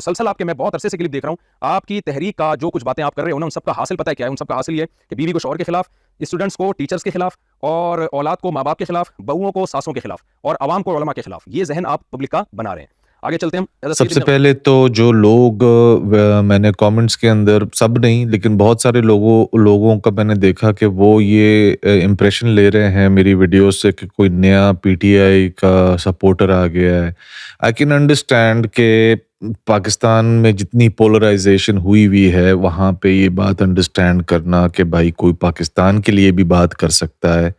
مسلسل آپ کے میں بہت عرصے سے کلپ دیکھ رہا ہوں, آپ کی تحریک کا جو کچھ باتیں آپ کر رہے ہو نا, ان سب کا حاصل پتہ ہے کیا ہے؟ ان سب کا حاصل یہ کہ بیوی کو شوہر کے خلاف, اسٹوڈنٹس کو ٹیچرز کے خلاف, اور اولاد کو ماں باپ کے خلاف, بہوؤں کو ساسوں کے خلاف, اور عوام کو علماء کے خلاف. یہ ذہن آپ پبلک کا بنا رہے ہیں. آگے چلتے ہیں. سب سے پہلے تو جو لوگ میں نے کامنٹس کے اندر, سب نہیں لیکن بہت سارے لوگوں کا میں نے دیکھا کہ وہ یہ امپریشن لے رہے ہیں میری ویڈیوز سے کہ کوئی نیا پی ٹی آئی کا سپورٹر آ گیا ہے. آئی کین انڈرسٹینڈ کہ پاکستان میں جتنی پولرائزیشن ہوئی ہے وہاں پہ یہ بات انڈرسٹینڈ کرنا کہ بھائی کوئی پاکستان کے لیے بھی بات کر سکتا ہے,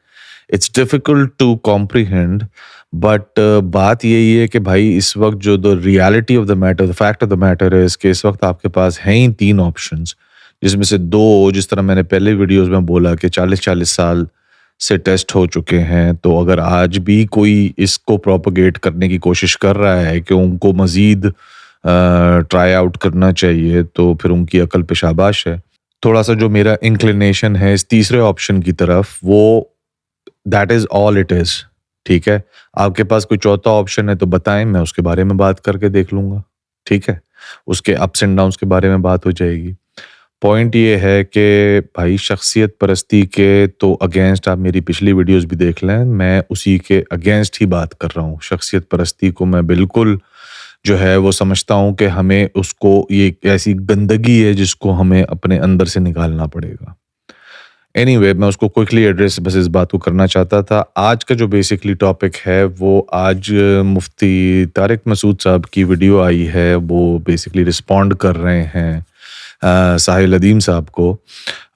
it's difficult to comprehend. But بات یہی ہے کہ بھائی اس وقت جو the reality of the matter, the fact of the matter ہے کہ اس وقت آپ کے پاس ہیں ہی 3 آپشنز, جس میں سے 2, جس طرح میں نے پہلے ویڈیوز میں بولا کہ 40 سال سے ٹیسٹ ہو چکے ہیں. تو اگر آج بھی کوئی اس کو پروپیگیٹ کرنے کی کوشش کر رہا ہے کہ ان کو مزید ٹرائی آؤٹ کرنا چاہیے, تو پھر ان کی عقل پہ شاباش ہے. تھوڑا سا جو میرا انکلینیشن ہے اس تیسرے آپشن کی طرف, وہ that is all it is. ٹھیک ہے, آپ کے پاس کوئی چوتھا آپشن ہے تو بتائیں, میں اس کے بارے میں بات کر کے دیکھ لوں گا. ٹھیک ہے, اس کے اپس اینڈ ڈاؤنس کے بارے میں بات ہو جائے گی. پوائنٹ یہ ہے کہ بھائی شخصیت پرستی کے تو اگینسٹ آپ میری پچھلی ویڈیوز بھی دیکھ لیں, میں اسی کے اگینسٹ ہی بات کر رہا ہوں. شخصیت پرستی کو میں بالکل جو ہے وہ سمجھتا ہوں کہ ہمیں اس کو, یہ ایسی گندگی ہے جس کو ہمیں اپنے اندر سے نکالنا پڑے گا. اینی وے, میں اس کو کوئکلی ایڈریس بس اس بات کو کرنا چاہتا تھا. آج کا جو بیسکلی ٹاپک ہے وہ آج مفتی طارق مسعود صاحب کی ویڈیو آئی ہے, وہ بیسکلی رسپونڈ کر رہے ہیں ساحل ادیم صاحب کو.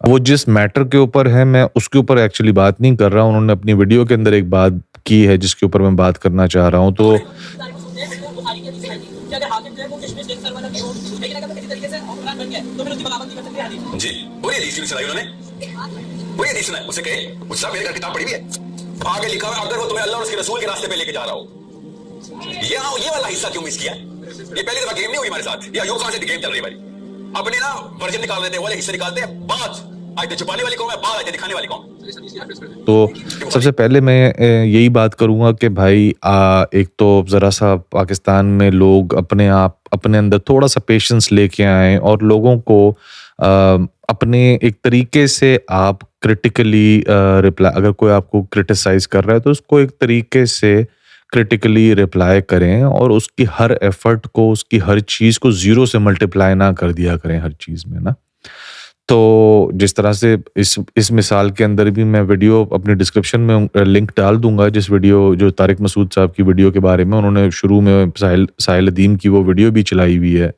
وہ جس میٹر کے اوپر ہے میں اس کے اوپر ایکچولی بات نہیں کر رہا, انہوں نے اپنی ویڈیو کے اندر ایک بات کی ہے جس کے اوپر میں بات کرنا چاہ رہا ہوں. تو جی وہی حدیث چلائی انہوں نے, وہی حدیث سنا اسے کہے مجھ سے میرے گھر کتاب پڑھی ہوئی ہے, آگے لکھا ہوا اگر وہ تمہیں اللہ اور اس کے رسول کے راستے پہ لے کے جا رہا ہو. یہ والا حصہ کیوں مس کیا ہے؟ یہ پہلی دفعہ گیم نہیں ہوئی ہمارے ساتھ, یہ ایوب خان سے گیم چل رہی ہے بھائی. اپنے نا ورژن نکال دیتے ہیں, والے حصے نکالتے ہیں, بعد آیتیں چھپانے والی قوم ہے, بعد آیتیں دکھانے والی قوم. تو سب سے پہلے میں یہی بات کروں گا کہ بھائی ایک تو ذرا سا پاکستان میں لوگ اپنے آپ اپنے اندر تھوڑا سا پیشنس لے کے آئیں, اور لوگوں کو اپنے ایک طریقے سے آپ کرٹیکلی رپلائی, اگر کوئی آپ کو کرٹیسائز کر رہا ہے تو اس کو ایک طریقے سے کرٹیکلی رپلائی کریں, اور اس کی ہر ایفرٹ کو, اس کی ہر چیز کو 0 سے ملٹیپلائی نہ کر دیا کریں ہر چیز میں نا. تو جس طرح سے اس مثال کے اندر بھی میں ویڈیو اپنی ڈسکرپشن میں لنک ڈال دوں گا, جس ویڈیو جو طارق مسعود صاحب کی ویڈیو کے بارے میں انہوں نے شروع میں ساحل ادیم کی وہ ویڈیو بھی چلائی ہوئی ہے.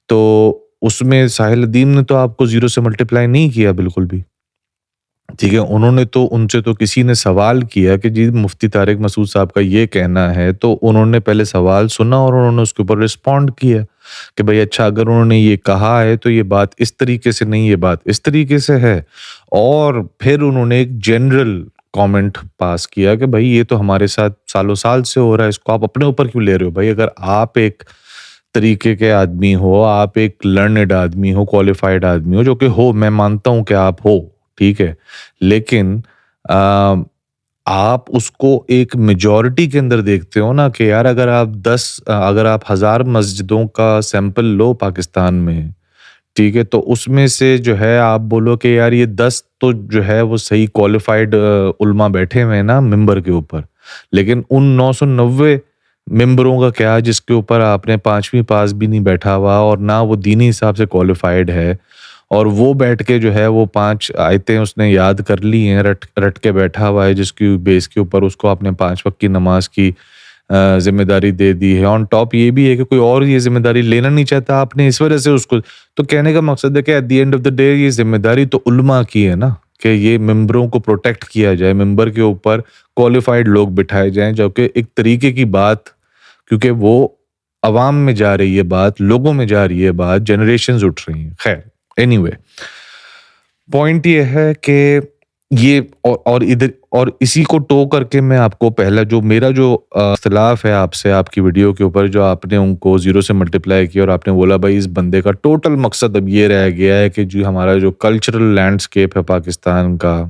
تو اس میں ساحل ادیم نے تو آپ کو 0 سے ملٹیپلائی نہیں کیا بالکل بھی. ٹھیک ہے, انہوں نے تو ان سے تو کسی نے سوال کیا کہ جی مفتی طارق مسعود صاحب کا یہ کہنا ہے, تو انہوں نے پہلے سوال سنا اور انہوں نے اس کے اوپر رسپونڈ کیا کہ بھائی اچھا اگر انہوں نے یہ کہا ہے تو یہ بات اس طریقے سے نہیں, یہ بات اس طریقے سے ہے. اور پھر انہوں نے ایک جنرل کامنٹ پاس کیا کہ بھائی یہ تو ہمارے ساتھ سالوں سال سے ہو رہا ہے, اس کو آپ اپنے اوپر کیوں لے رہے ہو؟ بھائی اگر آپ ایک طریقے کے آدمی ہو, آپ ایک لرنڈ آدمی ہو, کوالیفائڈ آدمی ہو, جو کہ ہو, میں مانتا ہوں کہ آپ ہو, ٹھیک ہے, لیکن آپ اس کو ایک میجورٹی کے اندر دیکھتے ہو نا کہ یار اگر آپ 1000 مسجدوں کا سیمپل لو پاکستان میں, ٹھیک ہے, تو اس میں سے جو ہے آپ بولو کہ یار یہ 10 تو جو ہے وہ صحیح کوالیفائڈ علماء بیٹھے ہوئے ہیں نا ممبر کے اوپر, لیکن ان 990 ممبروں کا کیا جس کے اوپر آپ نے 5ویں پاس بھی نہیں بیٹھا ہوا اور نہ وہ دینی حساب سے کوالیفائڈ ہے, اور وہ بیٹھ کے جو ہے وہ 5 آیتیں اس نے یاد کر لی ہیں, رٹ کے بیٹھا ہوا ہے, جس کی بیس کے اوپر اس کو آپ نے 5 وقت کی نماز کی ذمہ داری دے دی ہے. آن ٹاپ یہ بھی ہے کہ کوئی اور یہ ذمہ داری لینا نہیں چاہتا آپ نے, اس وجہ سے اس کو, تو کہنے کا مقصد ہے کہ at the end of the day یہ ذمہ داری تو علماء کی ہے نا کہ یہ ممبروں کو پروٹیکٹ کیا جائے, ممبر کے اوپر کوالیفائڈ لوگ بٹھائے جائیں, جو کہ ایک طریقے کی بات, کیونکہ وہ عوام میں جا رہی ہے بات, لوگوں میں جا رہی ہے بات, جنریشنز اٹھ رہی ہیں. خیر اینی وے, پوائنٹ یہ ہے کہ یہ اور ادھر اور اسی کو ٹو کر کے میں آپ کو پہلا جو میرا جو اختلاف ہے آپ سے, آپ کی ویڈیو کے اوپر جو آپ نے ان کو 0 سے ملٹیپلائی کیا اور آپ نے بولا بھائی اس بندے کا ٹوٹل مقصد اب یہ رہ گیا ہے کہ جو ہمارا جو کلچرل لینڈسکیپ ہے پاکستان کا,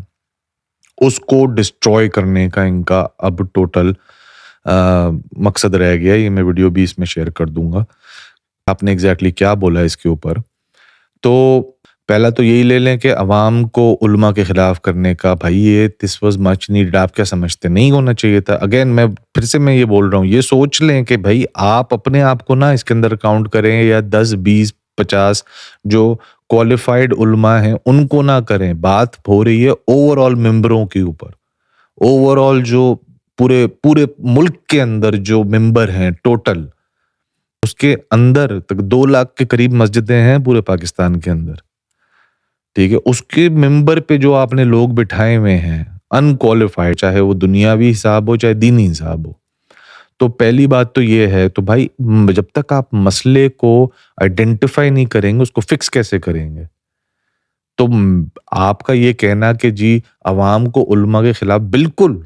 اس کو ڈسٹروائے کرنے کا ان کا اب ٹوٹل مقصد رہ گیا. یہ میں ویڈیو بھی اس میں شیئر کر دوں گا. آپ نے ایگزیکٹلی کیا بولا اس کے اوپر. تو پہلا تو یہی لے لیں کہ عوام کو علماء کے خلاف کرنے کا، بھائی یہ دس واز مچ نیڈڈ. آپ کیا سمجھتے نہیں ہونا چاہیے تھا؟ اگین میں پھر سے میں یہ بول رہا ہوں، یہ سوچ لیں کہ بھائی آپ اپنے آپ کو نا اس کے اندر کاؤنٹ کریں، یا 10 20 50 جو کوالیفائڈ علماء ہیں ان کو نہ کریں. بات ہو رہی ہے اوور آل ممبروں کے اوپر، اوور آل جو پورے پورے ملک کے اندر جو ممبر ہیں ٹوٹل، اس کے اندر تک 2 لاکھ کے قریب مسجدیں ہیں پورے پاکستان کے اندر. ٹھیک ہے، اس کے ممبر پہ جو آپ نے لوگ بٹھائے ہوئے ہیں ان کوالیفائڈ، چاہے وہ دنیاوی حساب ہو چاہے دینی حساب ہو. تو پہلی بات تو یہ ہے، تو بھائی جب تک آپ مسئلے کو آئیڈینٹیفائی نہیں کریں گے، اس کو فکس کیسے کریں گے؟ تو آپ کا یہ کہنا کہ جی عوام کو علماء کے خلاف، بالکل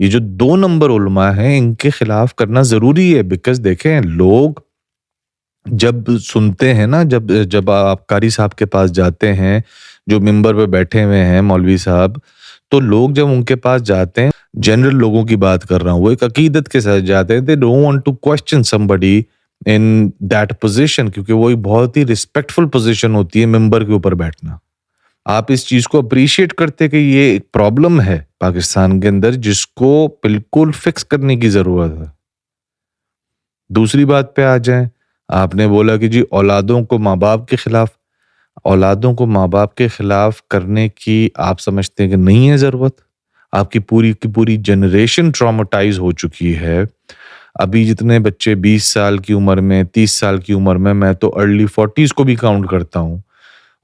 یہ جو 2 نمبر علماء ہیں ان کے خلاف کرنا ضروری ہے. بیکاز دیکھیں لوگ جب سنتے ہیں نا، جب آپ قاری صاحب کے پاس جاتے ہیں جو ممبر پہ بیٹھے ہوئے ہیں مولوی صاحب، تو لوگ جب ان کے پاس جاتے ہیں، جنرل لوگوں کی بات کر رہا ہوں، وہ ایک عقیدت کے ساتھ جاتے ہیں. they don't want to question somebody in that position، کیونکہ وہ ایک بہت ہی ریسپیکٹفل پوزیشن ہوتی ہے ممبر کے اوپر بیٹھنا. آپ اس چیز کو اپریشیٹ کرتے کہ یہ ایک پرابلم ہے پاکستان کے اندر جس کو بالکل فکس کرنے کی ضرورت ہے. دوسری بات پہ آ جائیں، آپ نے بولا کہ جی اولادوں کو ماں باپ کے خلاف، اولادوں کو ماں باپ کے خلاف کرنے کی آپ سمجھتے ہیں کہ نہیں ہے ضرورت؟ آپ کی پوری جنریشن ٹراماٹائز ہو چکی ہے. ابھی جتنے بچے 20 سال کی عمر میں، 30 سال کی عمر میں تو ارلی 40s کو بھی کاؤنٹ کرتا ہوں،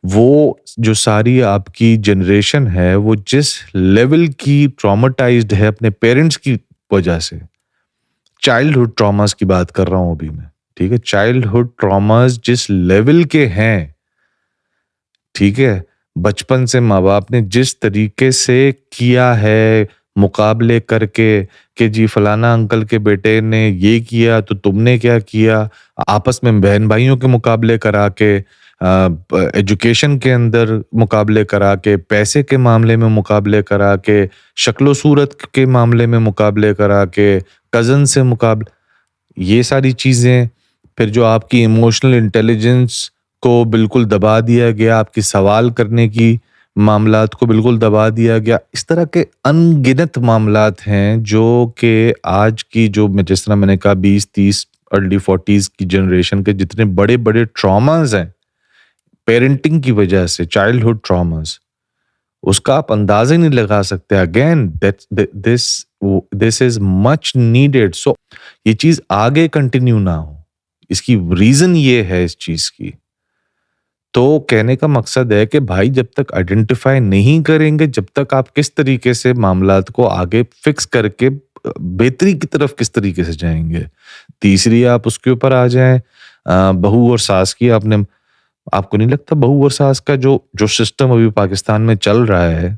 وہ جو ساری آپ کی جنریشن ہے وہ جس لیول کی ٹراماٹائزڈ ہے اپنے پیرنٹس کی وجہ سے، چائلڈہڈ ٹراماز کی بات کر رہا ہوں ابھی میں. ٹھیک ہے، چائلڈہڈ ٹراماز جس لیول کے ہیں، ٹھیک ہے، بچپن سے ماں باپ نے جس طریقے سے کیا ہے مقابلے کر کے کہ جی فلانا انکل کے بیٹے نے یہ کیا تو تم نے کیا کیا، آپس میں بہن بھائیوں کے مقابلے کرا کے، ایجوکیشن کے اندر مقابلے کرا کے، پیسے کے معاملے میں مقابلے کرا کے، شکل و صورت کے معاملے میں مقابلے کرا کے، کزن سے مقابلے، یہ ساری چیزیں. پھر جو آپ کی ایموشنل انٹیلیجنس کو بالکل دبا دیا گیا، آپ کی سوال کرنے کی معاملات کو بالکل دبا دیا گیا. اس طرح کے ان گنت معاملات ہیں جو کہ آج کی جو جس طرح میں نے کہا 20-30 ارلی 40s کی جنریشن کے جتنے بڑے بڑے ٹراماز ہیں پیرنٹنگ کی وجہ سے، چائلڈہڈ ٹراماز، اس کا آپ اندازہ نہیں لگا سکتے. Again this is much needed. سو یہ چیز آگے کنٹینیو نہ ہو، اس کی ریزن یہ ہے اس چیز کی. تو کہنے کا مقصد ہے کہ بھائی جب تک آئیڈینٹیفائی نہیں کریں گے، جب تک آپ کس طریقے سے معاملات کو آگے فکس کر کے بہتری کی طرف کس طریقے سے جائیں گے. تیسری آپ اس کے اوپر آ جائیں، بہو اور ساس کی. آپ کو نہیں لگتا بہو اور ساس کا جو سسٹم ابھی پاکستان میں چل رہا ہے،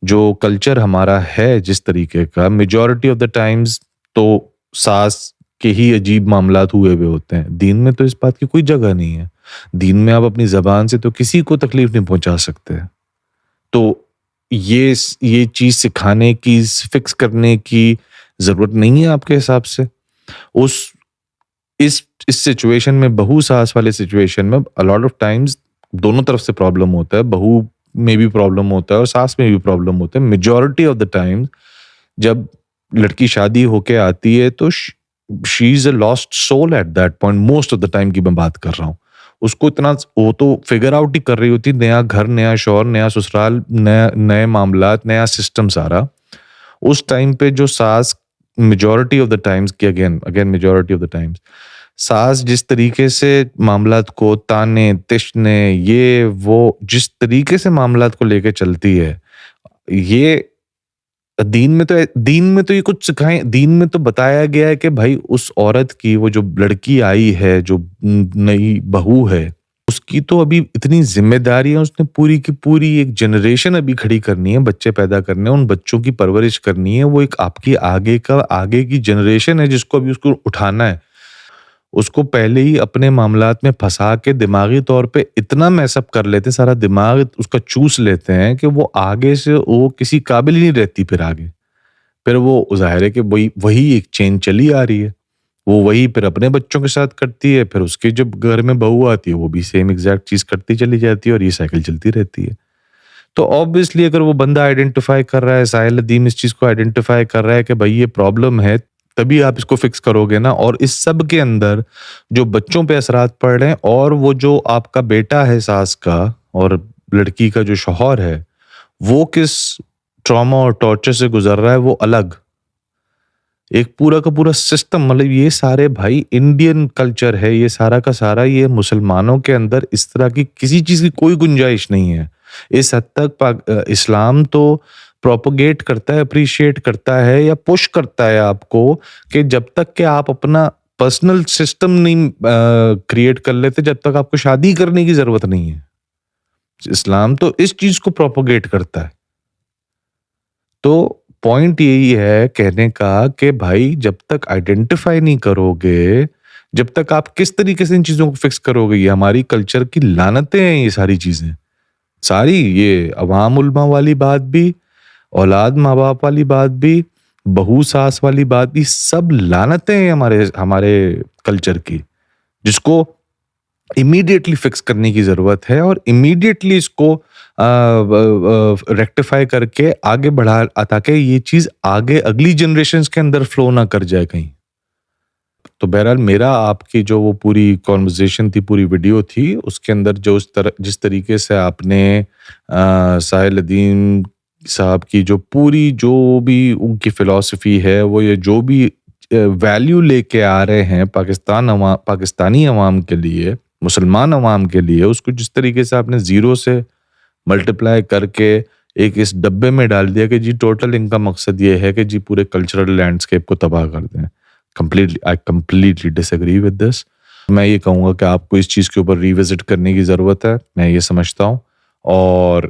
جو کلچر ہمارا ہے جس طریقے کا، میجورٹی آف دا ٹائمز تو ساس کے ہی عجیب معاملات ہوئے ہوتے ہیں. دین میں تو اس بات کی کوئی جگہ نہیں ہے. دین میں آپ اپنی زبان سے تو کسی کو تکلیف نہیں پہنچا سکتے. تو یہ چیز سکھانے کی، فکس کرنے کی ضرورت نہیں ہے آپ کے حساب سے. اس سچویشن میں، بہو ساس والے سچویشن میں الاٹ آف ٹائمز دونوں طرف سے پرابلم ہوتا ہے. بہو میں بھی پرابلم ہوتا ہے اور ساس میں بھی پرابلم ہوتا ہے. میجورٹی آف دا ٹائم جب لڑکی شادی ہو کے آتی ہے تو she is a lost soul at that point. Most of the time کی میں بات کر رہا ہوں. اس کو اتنا وہ تو فگر آؤٹ ہی کر رہی ہوتی، نیا گھر، نیا شوہر، نیا سسرال، نئے معاملات، نیا سسٹم سارا. اس ٹائم پہ جو ساس میجورٹی آف دا ٹائمز کی again majority of the times ساس جس طریقے سے معاملات کو تانے تشنے، یہ وہ جس طریقے سے معاملات کو لے کے چلتی ہے، یہ دین میں تو یہ کچھ سکھائیں. دین میں تو بتایا گیا ہے کہ بھائی اس عورت کی، وہ جو لڑکی آئی ہے، جو نئی بہو ہے، اس کی تو ابھی اتنی ذمہ داری ہے، اس نے پوری کی پوری ایک جنریشن ابھی کھڑی کرنی ہے، بچے پیدا کرنے ہیں، ان بچوں کی پرورش کرنی ہے. وہ ایک آپ کی آگے کی جنریشن ہے جس کو ابھی اس کو اٹھانا ہے. اس کو پہلے ہی اپنے معاملات میں پھنسا کے دماغی طور پہ اتنا میس اپ کر لیتے، سارا دماغ اس کا چوس لیتے ہیں کہ وہ آگے سے وہ کسی قابل ہی نہیں رہتی. پھر آگے پھر وہ ظاہر ہے کہ وہی ایک چین چلی آ رہی ہے. وہ وہی پھر اپنے بچوں کے ساتھ کرتی ہے, پھر اس کے جب گھر میں بہو آتی ہے وہ بھی سیم ایگزیکٹ چیز کرتی چلی جاتی ہے, اور یہ سائیکل چلتی رہتی ہے. تو آبویسلی اگر وہ بندہ آئیڈینٹیفائی کر رہا ہے, ساحل ندیم اس چیز کو آئیڈینٹیفائی کر رہا ہے کہ بھائی یہ پرابلم ہے, تبھی آپ اس کو فکس کرو گے نا. اور اس سب کے اندر جو بچوں پہ اثرات پڑ رہے ہیں, اور وہ جو آپ کا بیٹا ہے ساس کا, اور لڑکی کا جو شوہر ہے, وہ کس ٹراما اور ٹارچر سے گزر رہا ہے, وہ الگ. ایک پورا کا پورا سسٹم, مطلب یہ سارے بھائی انڈین کلچر ہے, یہ سارا کا سارا, یہ مسلمانوں کے اندر اس طرح کی کسی چیز کی کوئی گنجائش نہیں ہے. اس حد تک اسلام تو پروپوگیٹ کرتا ہے, اپریشیٹ کرتا ہے یا پش کرتا ہے آپ کو کہ جب تک کہ آپ اپنا پرسنل سسٹم نہیں کریٹ کر لیتے, جب تک آپ کو شادی کرنے کی ضرورت نہیں ہے. اسلام تو اس چیز کو پروپوگیٹ کرتا ہے. تو پوائنٹ یہی ہے کہنے کا کہ بھائی جب تک آئیڈینٹیفائی نہیں کرو گے, جب تک آپ کس طریقے سے ان چیزوں کو فکس کرو گے, یہ ہماری کلچر کی لعنتیں ہیں یہ ساری چیزیں ساری, یہ عوام علماء والی بات بھی, اولاد ماں باپ والی بات بھی, بہو ساس والی بات بھی, سب لعنتیں ہیں ہمارے کلچر کی, جس کو امیڈیٹلی فکس کرنے کی ضرورت ہے, اور امیڈیٹلی اس کو ریکٹیفائی کر کے آگے بڑھا, تاکہ یہ چیز آگے اگلی جنریشنز کے اندر فلو نہ کر جائے کہیں. تو بہرحال میرا آپ کی جو وہ پوری کانورزیشن تھی, پوری ویڈیو تھی, اس کے اندر جو جس طریقے سے آپ نے ساحل ندیم صاحب کی جو پوری جو بھی ان کی فلسفی ہے, وہ یہ جو بھی ویلیو لے کے آ رہے ہیں پاکستانی عوام کے لیے, مسلمان عوام کے لیے, اس کو جس طریقے سے آپ نے زیرو سے ملٹیپلائی کر کے ایک اس ڈبے میں ڈال دیا کہ جی ٹوٹل ان کا مقصد یہ ہے کہ جی پورے کلچرل لینڈسکیپ کو تباہ کر دیں. I completely disagree with this. میں یہ کہوں گا کہ آپ کو اس چیز کے اوپر ریوزٹ کرنے کی ضرورت ہے, میں یہ سمجھتا ہوں. اور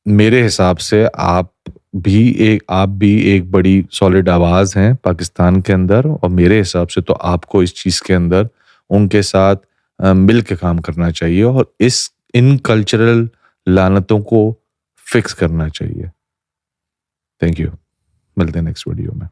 میرے حساب سے آپ بھی ایک بڑی سالڈ آواز ہیں پاکستان کے اندر, اور میرے حساب سے تو آپ کو اس چیز کے اندر ان کے ساتھ مل کے کام کرنا چاہیے, اور ان کلچرل لعنتوں کو فکس کرنا چاہیے. تھینک یو, ملتے ہیں نیکسٹ ویڈیو میں.